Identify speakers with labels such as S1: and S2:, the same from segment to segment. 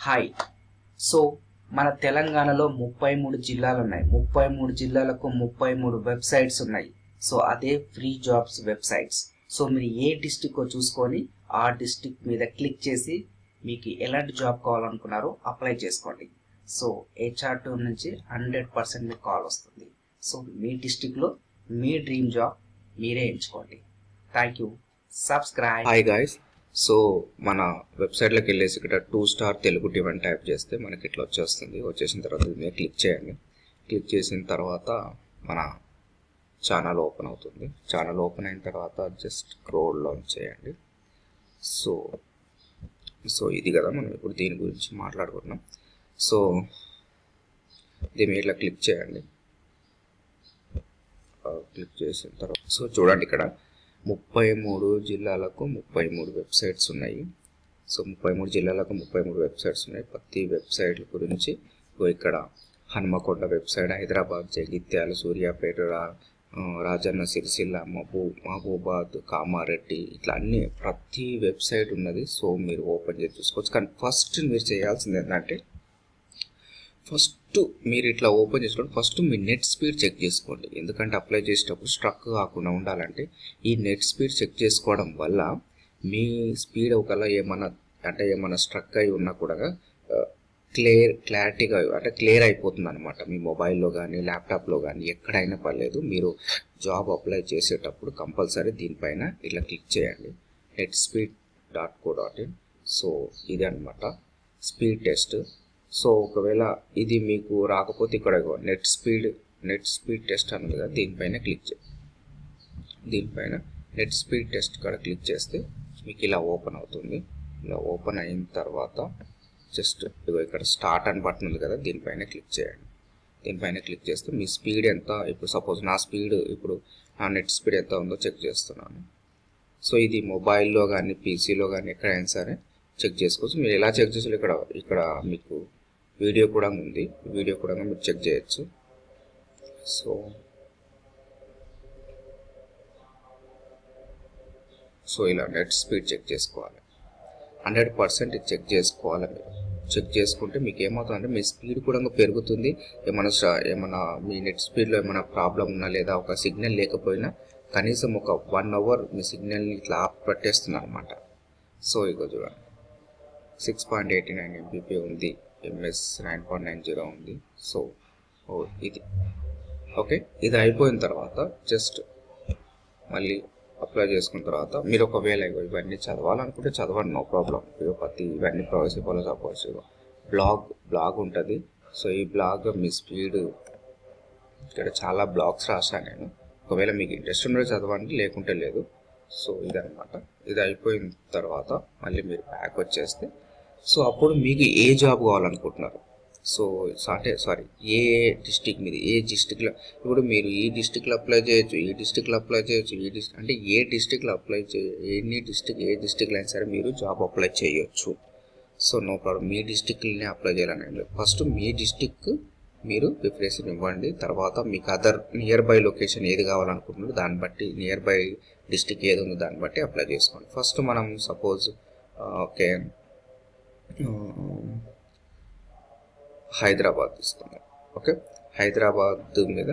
S1: Hi. So మన తెలంగాణలో 33 జిల్లాలు ఉన్నాయి. 33 జిల్లాలకు 33 వెబ్సైట్స్ ఉన్నాయి. సో అదే ఫ్రీ జాబ్స్ వెబ్సైట్స్. సో మీరు ఏ డిస్టిక్ చూసుకొని ఆ డిస్టిక్ మీద క్లిక్ చేసి మీకు ఎలాంటి జాబ్ కావాలనుకున్నారో అప్లై చేసుకోండి. సో HR2 నుంచి 100% మీకు కాల్ వస్తుంది. సో మీ డిస్టిక్లో మీ డ్రీమ్ జాబ్ మీరే ఎంచుకోండి. Thank you. Subscribe.
S2: Hi guys. So మన వెబ్సైట్లోకి వెళ్ళేసి ఇక్కడ 2 స్టార్ తెలుగు టీవ్ అని టైప్ చేస్తే మనకి ఇట్లా వచ్చేస్తుంది. వచ్చేసిన తర్వాత దీని మీద క్లిక్ చేయండి. క్లిక్ చేసిన తర్వాత మన ఛానల్ ఓపెన్ అవుతుంది. ఛానల్ ఓపెన్ అయిన తర్వాత జస్ట్ స్క్రోల్ డౌన్ చేయండి. సో ఇది కదా మనం ఇప్పుడు దీని గురించి మాట్లాడుకుంటున్నాం. సో దీని మీద ఇట్లా క్లిక్ చేయండి. క్లిక్ చేసిన తర్వాత సో చూడండి ఇక్కడ 33 జిల్లాలకు 33 వెబ్సైట్స్ ఉన్నాయి. సో 33 జిల్లాలకు 33 వెబ్సైట్స్ ఉన్నాయి. ప్రతి వెబ్సైట్ గురించి ఇక్కడ హనుమకొండ వెబ్సైట్, హైదరాబాద్, జగిత్యాల, సూర్యాపేట, రాజన్న సిరిసిల్ల, మహబూబాద్, కామారెడ్డి, ఇట్లా అన్ని ప్రతి వెబ్సైట్ ఉన్నది. సో మీరు ఓపెన్ చేసి చూసుకోవచ్చు. కానీ ఫస్ట్ మీరు చేయాల్సింది ఏంటంటే ఫస్ట్ మీరు ఇట్లా ఓపెన్ చేసుకోండి. ఫస్ట్ మీ నెట్ స్పీడ్ చెక్ చేసుకోండి. ఎందుకంటే అప్లై చేసేటప్పుడు స్ట్రక్ కాకుండా ఉండాలంటే ఈ నెట్ స్పీడ్ చెక్ చేసుకోవడం వల్ల మీ స్పీడ్ ఒకవేళ ఏమన్నా స్ట్రక్ అయి ఉన్నా కూడా క్లారిటీగా అంటే క్లియర్ అయిపోతుంది అనమాట. మీ మొబైల్లో కానీ ల్యాప్టాప్లో కానీ ఎక్కడైనా పర్లేదు. మీరు జాబ్ అప్లై చేసేటప్పుడు కంపల్సరీ దీనిపైన ఇట్లా క్లిక్ చేయండి. netspeed.co.in. సో ఇది అనమాట స్పీడ్ టెస్ట్. సో ఒకవేళ ఇది మీకు రాకపోతే ఇక్కడ నెట్ స్పీడ్ టెస్ట్ అన్నది కదా, దీనిపైన క్లిక్ చేయండి. దీనిపైన నెట్ స్పీడ్ టెస్ట్ ఇక్కడ క్లిక్ చేస్తే మీకు ఇలా ఓపెన్ అవుతుంది. ఇలా ఓపెన్ అయిన తర్వాత జస్ట్ ఇక్కడ స్టార్ట్ అని బటన్ ఉంది కదా, దీనిపైన క్లిక్ చేయండి. దీనిపైన క్లిక్ చేస్తే మీ స్పీడ్ ఎంత, ఇప్పుడు సపోజ్ నా స్పీడ్ ఇప్పుడు నా నెట్ స్పీడ్ ఎంత ఉందో చెక్ చేస్తున్నాను. సో ఇది మొబైల్లో కానీ పీసీలో కానీ ఎక్కడైనా సరే చెక్ చేసుకోవచ్చు. మీరు ఎలా చెక్ చేసారు ఇక్కడ మీకు వీడియో కూడా ఉంది. వీడియో కూడా మీరు చెక్ చేయొచ్చు. సో ఇలా నెట్ స్పీడ్ చెక్ చేసుకోవాలి. 100% చెక్ చేసుకోవాలి. మీరు చెక్ చేసుకుంటే మీకు ఏమవుతుందంటే మీ స్పీడ్ కూడా పెరుగుతుంది. ఏమన్నా మీ నెట్ స్పీడ్లో ఏమైనా ప్రాబ్లం ఉన్నా లేదా ఒక సిగ్నల్ లేకపోయినా కనీసం ఒక 1 అవర్ మీ సిగ్నల్ని ఇట్లా ఆఫ్ పెట్టేస్తున్నారు అనమాట. సో ఇక చూడండి 6.89 MBP ఉంది, MS 9.90 ఉంది. సో ఇది ఓకే. ఇది అయిపోయిన తర్వాత జస్ట్ మళ్ళీ అప్లై చేసుకున్న తర్వాత మీరు ఒకవేళ ఇవన్నీ చదవాలనుకుంటే చదవండి, నో ప్రాబ్లం. ఇవన్నీ సపోజ్ బ్లాగ్ ఉంటుంది. సో ఈ బ్లాగ్ మీ స్పీడ్ ఇక్కడ చాలా బ్లాగ్స్ రాశాను నేను. ఒకవేళ మీకు ఇంట్రెస్ట్ ఉంటే చదవండి, లేకుంటే లేదు. సో ఇదనమాట. ఇది అయిపోయిన తర్వాత మళ్ళీ మీరు బ్యాక్ వచ్చేస్తే సో అప్పుడు మీకు ఏ జాబ్ కావాలనుకుంటున్నారు, సో అంటే ఏ డిస్టిక్ మీద, ఏ డిస్టిక్లో ఇప్పుడు మీరు ఈ డిస్టిక్లో అప్లై చేయొచ్చు, ఈ డిస్టిక్లో అప్లై చేయొచ్చు, అంటే ఏ డిస్టిక్లో అప్లై ఏ డిస్టిక్లో అయినా సరే మీరు జాబ్ అప్లై చేయొచ్చు. So no problem. మీ డిస్టిక్ని అప్లై చేయాలని ఫస్ట్ మీ డిస్టిక్ మీరు ప్రిఫరెన్స్ ఇవ్వండి. తర్వాత మీకు అదర్ నియర్ బై లొకేషన్ ఏది కావాలనుకుంటున్నారో దాన్ని బట్టి, నియర్ బై డిస్టిక్ ఏది ఉందో దాన్ని బట్టి అప్లై చేసుకోండి. ఫస్ట్ మనం సపోజ్ ఓకే హైదరాబాద్ తీసుకుందాం. ఓకే, హైదరాబాద్ మీద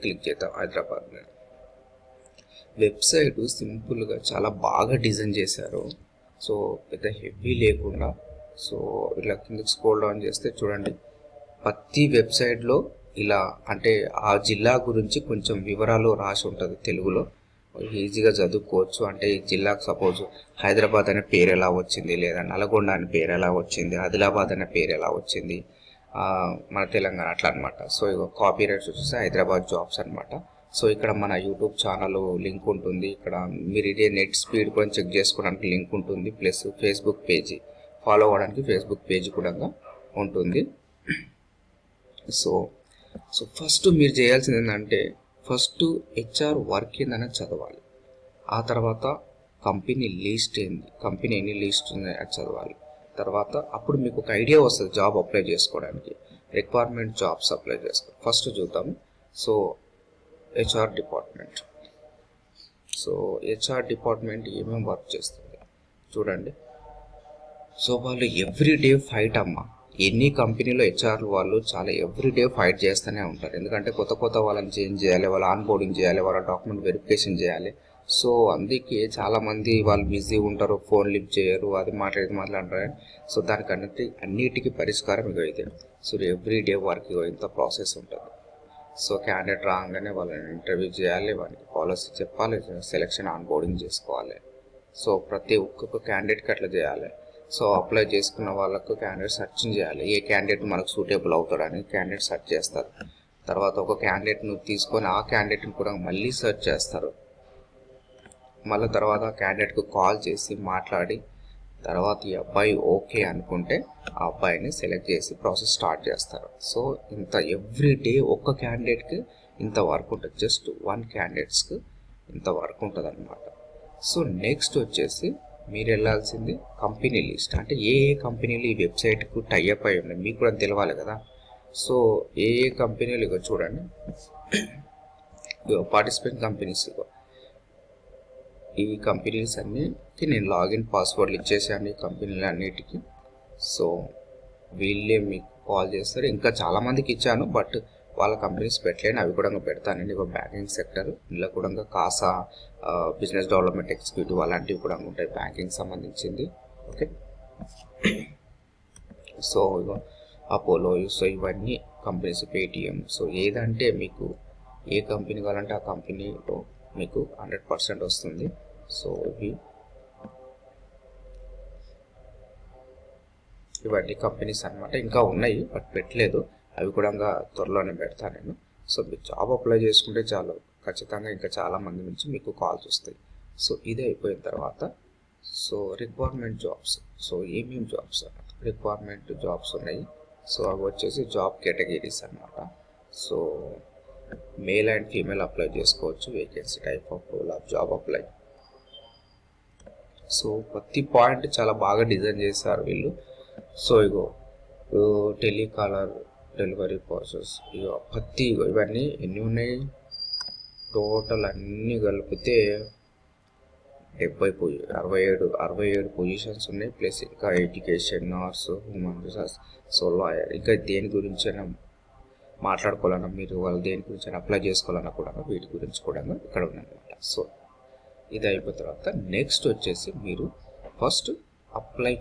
S2: క్లిక్ చేద్దాం. హైదరాబాద్ మీద వెబ్సైట్ సింపుల్గా చాలా బాగా డిజైన్ చేశారు. సో పెద్ద హెవీ లేకుండా. సో ఇలా కిందకి స్క్రోల్ డౌన్ చేస్తే చూడండి ప్రతి వెబ్సైట్లో ఇలా అంటే ఆ జిల్లా గురించి కొంచెం వివరాలు రాసి ఉంటుంది తెలుగులో. ఈజీగా చదువుకోవచ్చు. అంటే ఈ జిల్లాకు సపోజ్ హైదరాబాద్ అనే పేరు ఎలా వచ్చింది, లేదా నల్గొండ అనే పేరు ఎలా వచ్చింది, ఆదిలాబాద్ అనే పేరు ఎలా వచ్చింది, మన తెలంగాణ అట్లా అనమాట. సో ఇక కాపీ రైట్స్ వచ్చేసి హైదరాబాద్ జాబ్స్ అనమాట. సో ఇక్కడ మన యూట్యూబ్ ఛానల్ లింక్ ఉంటుంది. ఇక్కడ మీరు ఇదే నెట్ స్పీడ్ కూడా చెక్ చేసుకోవడానికి లింక్ ఉంటుంది. ప్లస్ ఫేస్బుక్ పేజీ ఫాలో అవ్వడానికి ఫేస్బుక్ పేజీ కూడా ఉంటుంది. సో ఫస్ట్ మీరు చేయాల్సింది ఏంటంటే ఫస్ట్ HR వర్క్ ఏందని చదవాలి. ఆ తర్వాత కంపెనీ లిస్ట్ ఏంది, కంపెనీ ఎన్ని లిస్ట్ ఉన్నాయి అది చదవాలి. తర్వాత అప్పుడు మీకు ఒక ఐడియా వస్తుంది జాబ్ అప్లై చేసుకోవడానికి. రిక్వైర్మెంట్ జాబ్స్ అప్లై చేసుకోవాలి. ఫస్ట్ చూద్దాము. So HR department. So HR department ఏమేమి వర్క్ చేస్తుంది చూడండి. సో వాళ్ళు ఎవ్రీడే ఫైట్ అమ్మ. ఎన్ని కంపెనీలో హెచ్ఆర్లు వాళ్ళు చాలా ఎవ్రీడే ఫైట్ చేస్తూనే ఉంటారు. ఎందుకంటే కొత్త కొత్త వాళ్ళని చేంజ్ చేయాలి, వాళ్ళ ఆన్బోర్డింగ్ చేయాలి, వాళ్ళ డాక్యుమెంట్ వెరిఫికేషన్ చేయాలి. సో అందుకే చాలామంది వాళ్ళు బిజీ ఉంటారు, ఫోన్ లిఫ్ట్ చేయరు, అది మాట్లాడతారు. సో దానికి అన్నిటికీ పరిష్కారం ఇక ఇది. సో ఎవ్రీడే వర్క్ ఇంత ప్రాసెస్ ఉంటుంది. సో క్యాండిడేట్ రాగానే వాళ్ళని ఇంటర్వ్యూ చేయాలి, వాళ్ళకి పాలసీ చెప్పాలి, సెలెక్షన్ ఆన్బోర్డింగ్ చేసుకోవాలి. సో ప్రతి ఒక్కొక్క క్యాండిడేట్కి అట్లా చేయాలి. సో అప్లై చేసుకున్న వాళ్ళకు క్యాండిడేట్ సర్చింగ్ చేయాలి, ఏ క్యాండిడేట్ మనకు సూటబుల్ అవుతాడని క్యాండిడేట్ సెర్చ్ చేస్తారు. తర్వాత ఒక క్యాండిడేట్ను తీసుకొని ఆ క్యాండిడేట్ని కూడా మళ్ళీ సెర్చ్ చేస్తారు. మళ్ళీ తర్వాత క్యాండిడేట్కు కాల్ చేసి మాట్లాడి తర్వాత ఈ అబ్బాయి ఓకే అనుకుంటే ఆ అబ్బాయిని సెలెక్ట్ చేసి ప్రాసెస్ స్టార్ట్ చేస్తారు. సో ఇంత ఎవ్రీడే ఒక్క క్యాండిడేట్కి ఇంత వర్క్ ఉంటుంది, జస్ట్ 1 క్యాండిడేట్స్కి ఇంత వర్క్ ఉంటుంది అనమాట. సో నెక్స్ట్ వచ్చేసి మీరు వెళ్ళాల్సింది కంపెనీ లిస్ట్. అంటే ఏ కంపెనీలు ఈ వెబ్సైట్కు టైఅప్ అయి ఉన్నాయి మీకు కూడా తెలవాలి కదా. సో ఏ కంపెనీలు ఇక చూడండి, పార్టిసిపెంట్ కంపెనీస్, ఈ కంపెనీస్ అన్నిటికి నేను లాగిన్ పాస్వర్డ్లు ఇచ్చేసాను ఈ కంపెనీలు అన్నిటికీ. సో వీళ్ళే మీకు కాల్ చేస్తారు. ఇంకా చాలామందికి ఇచ్చాను, బట్ వాళ్ళ కంపెనీస్ పెట్టలేను, అవి కూడా పెడతానండి. ఇక బ్యాంకింగ్ సెక్టర్, ఇందులో కూడా కాసా, బిజినెస్ డెవలప్మెంట్ ఎగ్జిక్యూటివ్ అలాంటివి కూడా ఉంటాయి బ్యాంకింగ్ సంబంధించింది. ఓకే, సో ఇక అపోలో, సో ఇవన్నీ కంపెనీస్, పేటిఎం. సో ఏదంటే మీకు ఏ కంపెనీ కావాలంటే ఆ కంపెనీలో మీకు 100% వస్తుంది. సో ఇవన్నీ కంపెనీస్ అనమాట. ఇంకా ఉన్నాయి బట్ పెట్టలేదు, అవి కూడా త్వరలోనే పెడతాను నేను. సో మీరు జాబ్ అప్లై చేసుకుంటే చాలు, ఖచ్చితంగా ఇంకా చాలామంది నుంచి మీకు కాల్స్ వస్తాయి. సో ఇది అయిపోయిన తర్వాత సో రిక్వైర్మెంట్ జాబ్స్. సో ఏమేమి జాబ్స్ రిక్వైర్మెంట్ జాబ్స్ ఉన్నాయి. సో అవి వచ్చేసి జాబ్ కేటగిరీస్ అనమాట. So male and female apply చేసుకోవచ్చు. Vacancy, type of role of job apply. So ప్రతి పాయింట్ చాలా బాగా డిజైన్ చేశారు వీళ్ళు. సో ఇగో టెలికాలర్, డెలివరీ ప్రాసెస్, ఇగో ప్రతి ఇవన్నీ ఎన్ని ఉన్నాయి టోటల్ అన్నీ కలిపితే 67 పొజిషన్స్ ఉన్నాయి. ప్లస్ ఇంకా education, nurse, human resource, so lawyer. ఇంకా దేని గురించి అయినా మాట్లాడుకోవాలన్నా, మీరు వాళ్ళు దేని గురించి అయినా అప్లై చేసుకోవాలన్నా కూడా వీటి గురించి కూడా ఇక్కడ ఉందన్నమాట. సో ఇది అయిపోయిన తర్వాత నెక్స్ట్ వచ్చేసి మీరు ఫస్ట్ అప్లై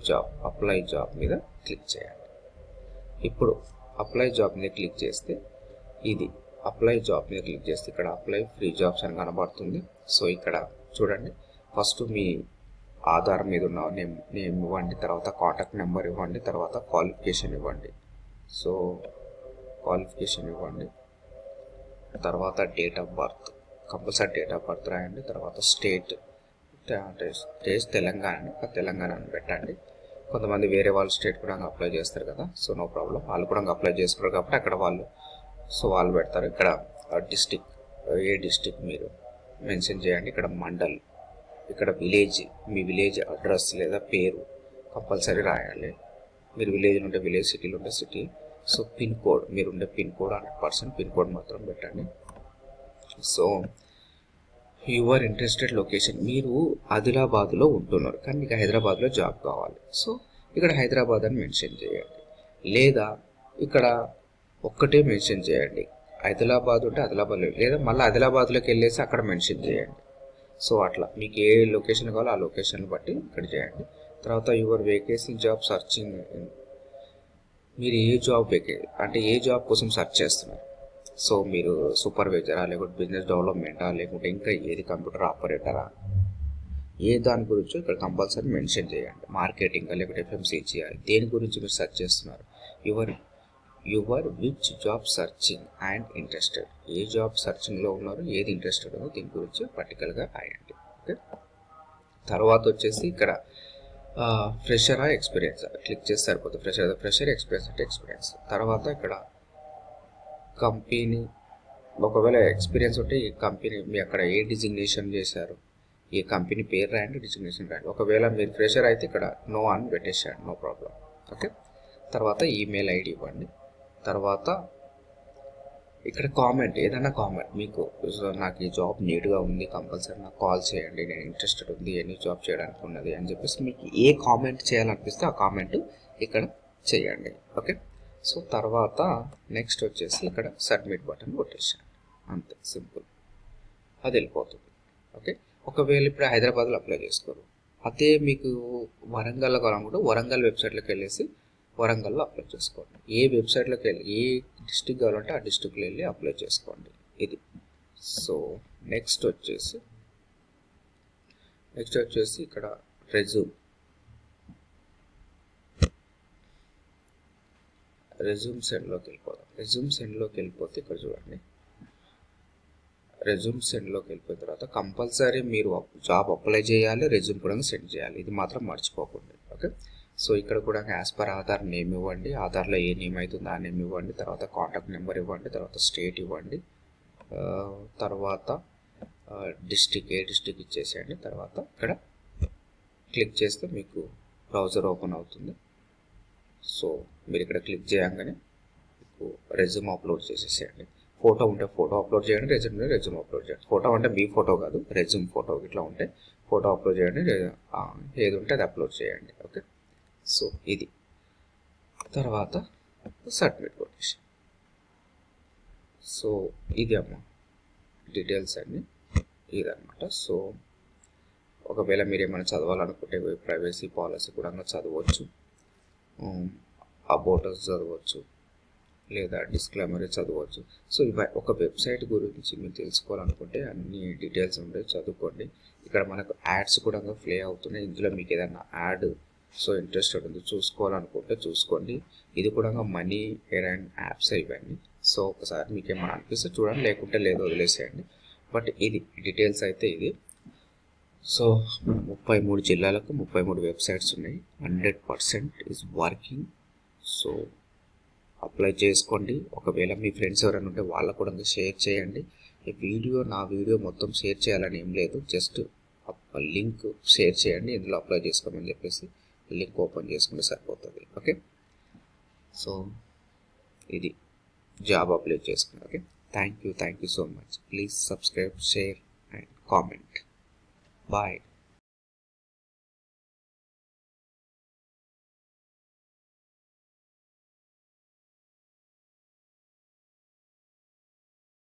S2: జాబ్ మీద క్లిక్ చేయాలి. ఇప్పుడు అప్లై జాబ్ మీద క్లిక్ చేస్తే ఇది అప్లై జాబ్ మీద క్లిక్ చేస్తే ఇక్కడ అప్లై ఫ్రీ జాబ్స్ అని కనబడుతుంది. సో ఇక్కడ చూడండి, ఫస్ట్ మీ ఆధార్ మీద ఉన్న నేమ్ ఇవ్వండి, తర్వాత కాంటాక్ట్ నెంబర్ ఇవ్వండి, తర్వాత క్వాలిఫికేషన్ ఇవ్వండి. సో క్వాలిఫికేషన్ ఇవ్వండి, తర్వాత date of birth, compulsory date of birth రాయండి. తర్వాత స్టేట్ తెలంగాణ అని పెట్టండి. కొంతమంది వేరే వాళ్ళు స్టేట్ కూడా అప్లై చేస్తారు కదా, సో నో ప్రాబ్లం, వాళ్ళు కూడా అప్లై చేసుకున్నారు కాబట్టి అక్కడ వాళ్ళు పెడతారు. ఇక్కడ డిస్టిక్, ఏ డిస్టిక్ మీరు మెన్షన్ చేయండి. ఇక్కడ మండల్, ఇక్కడ విలేజ్, మీ విలేజ్ అడ్రస్ లేదా పేరు కంపల్సరీ రాయాలి. మీరు విలేజ్లో ఉంటే విలేజ్, సిటీలో ఉంటే సిటీ. సో పిన్ కోడ్, మీరు ఉండే పిన్ కోడ్ 100% పిన్ కోడ్ మాత్రం పెట్టండి. సో యువర్ ఇంట్రెస్టెడ్ లొకేషన్, మీరు ఆదిలాబాద్లో ఉంటున్నారు కానీ మీకు హైదరాబాద్లో జాబ్ కావాలి. సో ఇక్కడ హైదరాబాద్ అని మెన్షన్ చేయండి, లేదా ఇక్కడ ఒక్కటే మెన్షన్ చేయండి. ఆదిలాబాద్ ఉంటే ఆదిలాబాద్లో, లేదా మళ్ళీ ఆదిలాబాద్లోకి వెళ్ళేసి అక్కడ మెన్షన్ చేయండి. సో అట్లా మీకు ఏ లొకేషన్ కావాలో ఆ లొకేషన్ బట్టి ఇక్కడ చేయండి. తర్వాత యువర్ వేకెన్సీ జాబ్ సర్చింగ్, మీరు ఏ జాబ్ అంటే ఏ జాబ్ కోసం సెర్చ్ చేస్తున్నారు. సో మీరు సూపర్వైజరా, లేకుంటే బిజినెస్ డెవలప్మెంటా, లేకుంటే ఇంకా ఏది కంప్యూటర్ ఆపరేటరా, ఏ దాని గురించో ఇక్కడ కంపల్సరీ మెన్షన్ చేయండి. మార్కెటింగ్ లేకుంటే FMCG, దేని గురించి మీరు సెర్చ్ చేస్తున్నారు. Your which job searching and interested, ఏ జాబ్ సర్చింగ్లో ఉన్నారు, ఏది ఇంట్రెస్టెడ్ ఉందో దీని గురించి పర్టికులర్గా రాయండి. ఓకే, తర్వాత వచ్చేసి ఇక్కడ ఫ్రెషరా ఎక్స్పీరియన్స్ క్లిక్ చేస్తే సరిపోతుంది. ఫ్రెషర్ ఎక్స్పీరియన్స్ అంటే ఎక్స్పీరియన్స్. తర్వాత ఇక్కడ కంపెనీ, ఒకవేళ ఎక్స్పీరియన్స్ ఉంటే ఈ కంపెనీ మీ అక్కడ ఏ డిజిగ్నేషన్ చేశారు, ఈ కంపెనీ పేరు రాయండి, డిజిగ్నేషన్ రాయండి. ఒకవేళ మీరు ఫ్రెషర్ అయితే ఇక్కడ నో అని పెట్టేసాడు, నో ప్రాబ్లం. ఓకే, తర్వాత ఈమెయిల్ ఐడి ఇవ్వండి. తర్వాత ఇక్కడ కామెంట్, ఏదైనా కామెంట్ మీకు నాకు ఈ జాబ్ నీట్గా ఉంది, కంపల్సరీ నాకు కాల్ చేయండి, నేను ఇంట్రెస్టెడ్ ఉంది, ఎన్ని జాబ్ చేయడానికి ఉన్నది అని చెప్పేసి మీకు ఏ కామెంట్ చేయాలనిపిస్తే ఆ కామెంట్ ఇక్కడ చేయండి. ఓకే, సో తర్వాత నెక్స్ట్ వచ్చేసి ఇక్కడ సబ్మిట్ బటన్ కొట్టేసాను, అంతే సింపుల్, అది వెళ్ళిపోతుంది. ఓకే, ఒకవేళ ఇప్పుడు హైదరాబాద్లో అప్లై చేసుకోరు, అదే మీకు వరంగల్లో కావాలనుకుంటే వరంగల్ వెబ్సైట్లోకి వెళ్ళేసి వరంగల్లో అప్లై చేసుకోండి. ఏ వెబ్సైట్లోకి వెళ్ళి ఏ డిస్టిక్ కావాలంటే ఆ డిస్టిక్లో వెళ్ళి అప్లై చేసుకోండి. ఇది సో నెక్స్ట్ వచ్చేసి ఇక్కడ రెజ్యూమ్ సెండ్లోకి వెళ్ళిపోదాం. రెజ్యూమ్ సెండ్లోకి వెళ్ళిపోతే ఇక్కడ చూడండి, రెజ్యూమ్ సెండ్లోకి వెళ్ళిపోయిన తర్వాత కంపల్సరీ మీరు జాబ్ అప్లై చేయాలి, రెజ్యూమ్ కూడా సెండ్ చేయాలి, ఇది మాత్రం మర్చిపోకండి. ఓకే, సో ఇక్కడ కూడా యాజ్ పర్ ఆధార్ నేమ్ ఇవ్వండి, ఆధార్లో ఏ నేమ్ అవుతుందో ఆ నేమ్ ఇవ్వండి, తర్వాత కాంటాక్ట్ నెంబర్ ఇవ్వండి, తర్వాత స్టేట్ ఇవ్వండి, తర్వాత డిస్టిక్ ఏ డిస్టిక్ ఇచ్చేసేయండి. తర్వాత ఇక్కడ క్లిక్ చేస్తే మీకు బ్రౌజర్ ఓపెన్ అవుతుంది. సో మీరు ఇక్కడ క్లిక్ చేయగానే మీకు రెజ్యూమ్ అప్లోడ్ చేసేసేయండి. ఫోటో ఉంటే ఫోటో అప్లోడ్ చేయండి, రెజ్యూమ్ ఉంటే రెజ్యూమ్ అప్లోడ్ చేయండి. ఫోటో అంటే మీ ఫోటో కాదు, రెజ్యూమ్ ఫోటో ఇట్లా ఉంటే ఫోటో అప్లోడ్ చేయండి, ఏది ఉంటే అది అప్లోడ్ చేయండి. ఓకే, సో ఇది తర్వాత సబ్మిట్ కొట్టేసి, సో ఇది అమ్మ డీటెయిల్స్ అన్నీ ఇదన్నమాట. సో ఒకవేళ మీరు ఏమైనా చదవాలనుకుంటే ప్రైవసీ పాలసీ కూడా చదవచ్చు, అబౌటస్ చదవచ్చు, లేదా డిస్క్లైమర్ చదవచ్చు. సో ఇవి ఒక వెబ్సైట్ గురించి మీరు తెలుసుకోవాలనుకుంటే అన్ని డీటెయిల్స్ ఉంటాయి, చదువుకోండి. ఇక్కడ మనకు యాడ్స్ కూడా ప్లే అవుతున్నాయి, ఇందులో మీకు ఏదైనా యాడ్ సో ఇంట్రెస్టెడ్ ఉంది చూసుకోవాలనుకుంటే చూసుకోండి. ఇది కూడా మనీ ఎర్న్ యాప్స్ ఇవన్నీ. సో ఒకసారి మీకు ఏమైనా అనిపిస్తే చూడండి, లేకుంటే లేదో వదిలేసేయండి. బట్ ఇది డీటెయిల్స్ అయితే ఇది. సో 33 జిల్లాలకు 33 వెబ్సైట్స్ ఉన్నాయి, 100% ఈజ్ వర్కింగ్. సో అప్లై చేసుకోండి. ఒకవేళ మీ ఫ్రెండ్స్ ఎవరైనా ఉంటే వాళ్ళకు కూడా షేర్ చేయండి. నా వీడియో మొత్తం షేర్ చేయాలని ఏం లేదు, జస్ట్ లింక్ షేర్ చేయండి, ఇందులో అప్లై చేసుకోమని చెప్పేసి లింక్ ఓపెన్ చేసుకుంటే సరిపోతుంది. ఓకే, సో ఇది జాబ్ అప్లై చేసుకున్నాను. Okay, thank you so much. Please subscribe, share and comment. Bye.